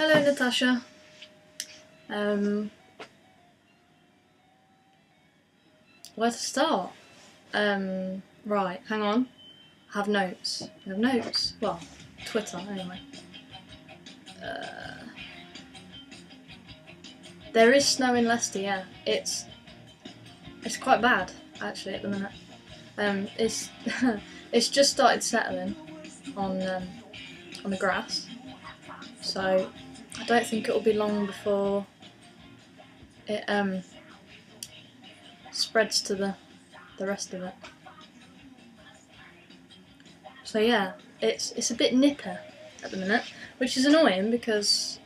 Hello, Natasha. Um, where to start? Right, hang on. I have notes. I have notes. Well, Twitter, anyway. There is snow in Leicester, yeah. It's quite bad, actually, at the minute. It's it's just started settling on the grass, so I don't think it will be long before it spreads to the rest of it. So yeah, it's a bit nipper at the minute, which is annoying because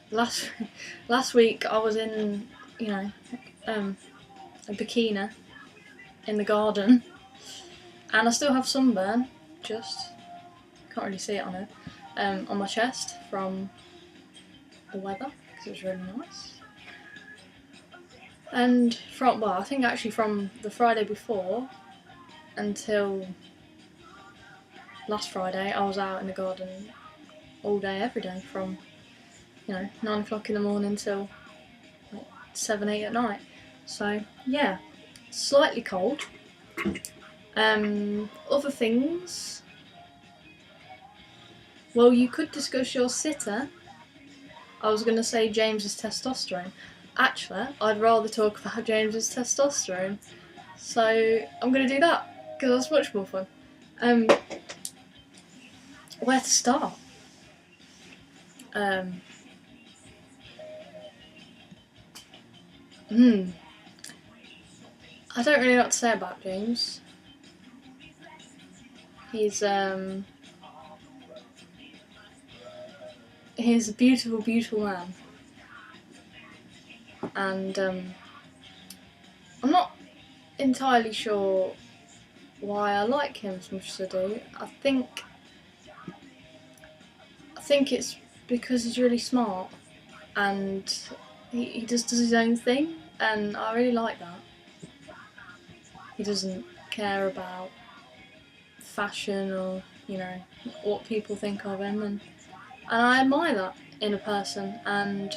last week I was in a bikini in the garden, and I still have sunburn. Just can't really see it on it on my chest from the weather because it was really nice. And I think actually from the Friday before until last Friday, I was out in the garden all day, every day, from 9 o'clock in the morning till like 7, 8 at night. So yeah, slightly cold. Other things. Well, you could discuss your sitter. I was going to say James's testosterone. Actually, I'd rather talk about James's testosterone. So I'm going to do that because that's much more fun. Where to start? I don't really know what to say about James. He's a beautiful, beautiful man, and I'm not entirely sure why I like him as much as I do. I think it's because he's really smart and he just does his own thing, and I really like that. He doesn't care about fashion or what people think of him, and I admire that in a person. And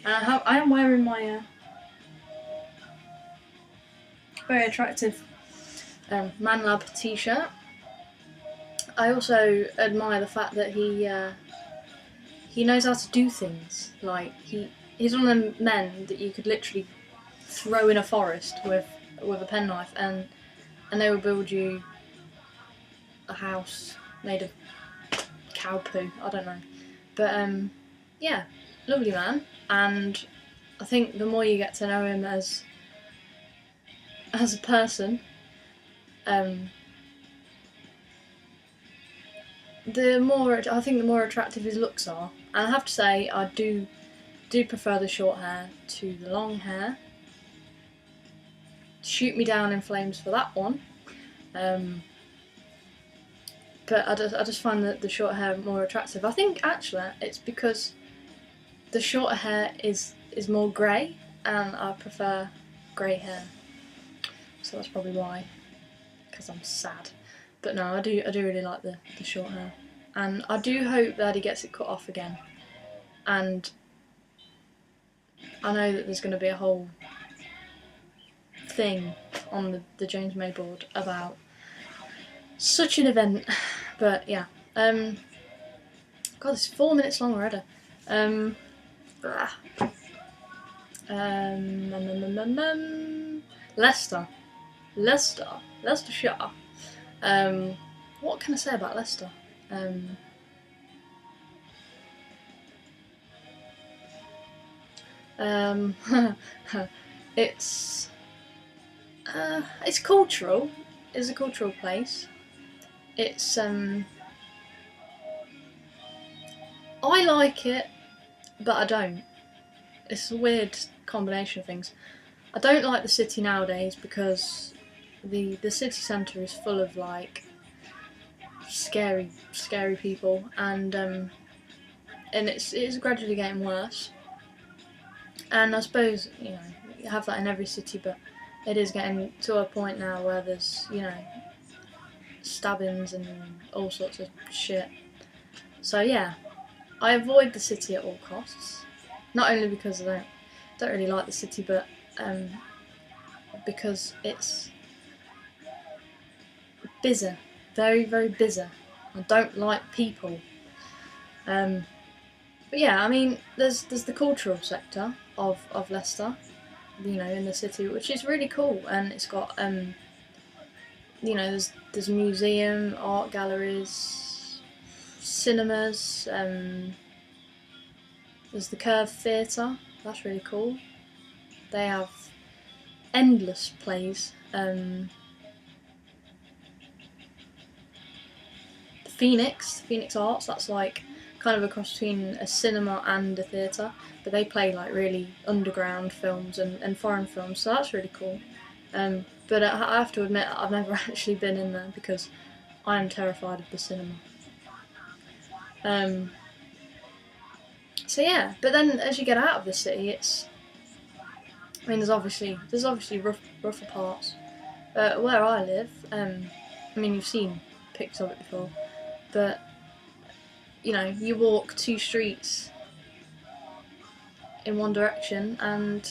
I am wearing my very attractive Man-Lab t-shirt. I also admire the fact that he knows how to do things. Like he's one of them men that you could literally throw in a forest with a penknife and they will build you a house made of cow poo. I don't know, but yeah, lovely man. And I think the more you get to know him as a person, the more attractive his looks are. And I have to say, I do prefer the short hair to the long hair. Shoot me down in flames for that one. But I just find that the short hair more attractive. I think actually it's because the shorter hair is more grey, and I prefer grey hair. So that's probably why, because I'm sad. But no, I do really like the short hair, and I do hope that he gets it cut off again. And I know that there's going to be a whole thing on the James May board about such an event. But yeah, God, it's 4 minutes long already. Leicestershire. What can I say about Leicester? It's cultural. It's a cultural place. It's I like it, but I don't. It's a weird combination of things. I don't like the city nowadays because the city centre is full of like scary people, and it's gradually getting worse. And I suppose you have that in every city, but it is getting to a point now where there's stabbings and all sorts of shit. So yeah, I avoid the city at all costs. Not only because I don't really like the city, but because it's busy, very, very busy. I don't like people. But yeah, I mean, there's the cultural sector of Leicester, you know, in the city, which is really cool, and it's got you know, there's a museum, art galleries, cinemas. There's the Curve Theatre. That's really cool. They have endless plays. The Phoenix Arts. That's like kind of a cross between a cinema and a theatre, but they play like really underground films and foreign films. So that's really cool. But I have to admit, I've never actually been in there because I am terrified of the cinema. So yeah, but then as you get out of the city, I mean, there's obviously rougher parts. Where I live, I mean, you've seen pics of it before, but you know, you walk 2 streets in one direction and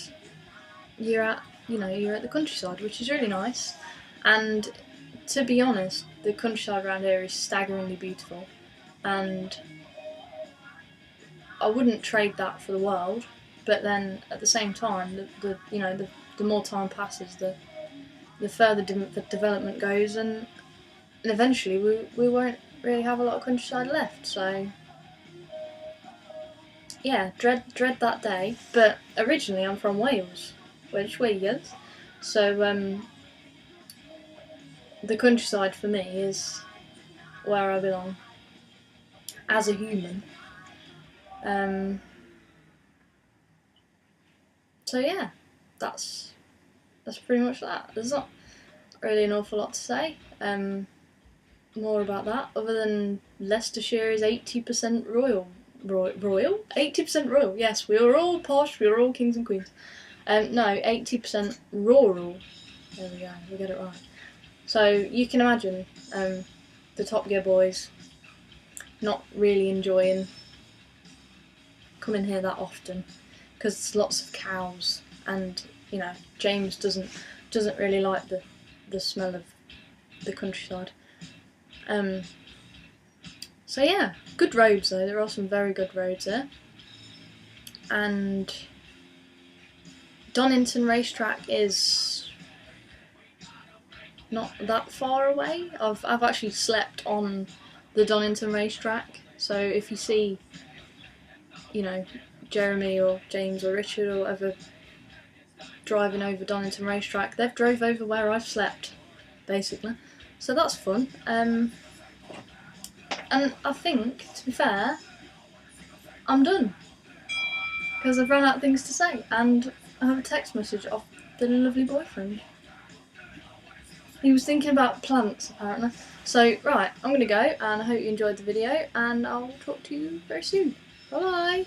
you're at the countryside, which is really nice. And to be honest, the countryside around here is staggeringly beautiful, and I wouldn't trade that for the world. But then at the same time, the more time passes, the further the development goes, and eventually we won't really have a lot of countryside left. So yeah, dread that day. But originally I'm from Wales, Welsh Wales, so the countryside for me is where I belong as a human. So yeah, that's pretty much that. There's not really an awful lot to say more about that, other than Leicestershire is 80% royal. 80% royal. Yes, we are all posh. We are all kings and queens. No, 80% rural. There we go. We get it right. So you can imagine the Top Gear boys not really enjoying coming here that often because there's lots of cows, and you know, James doesn't really like the smell of the countryside. So yeah, good roads though. There are some very good roads there, and Donington Racetrack is not that far away. I've actually slept on the Donington Racetrack, so if you see, you know, Jeremy or James or Richard or whatever driving over Donington Racetrack, they've drove over where I've slept, basically. So that's fun. And I think, to be fair, I'm done. Because I've run out of things to say, and I have a text message off the lovely boyfriend. He was thinking about plants, apparently. So, right, I'm going to go, and I hope you enjoyed the video, and I'll talk to you very soon. Bye-bye!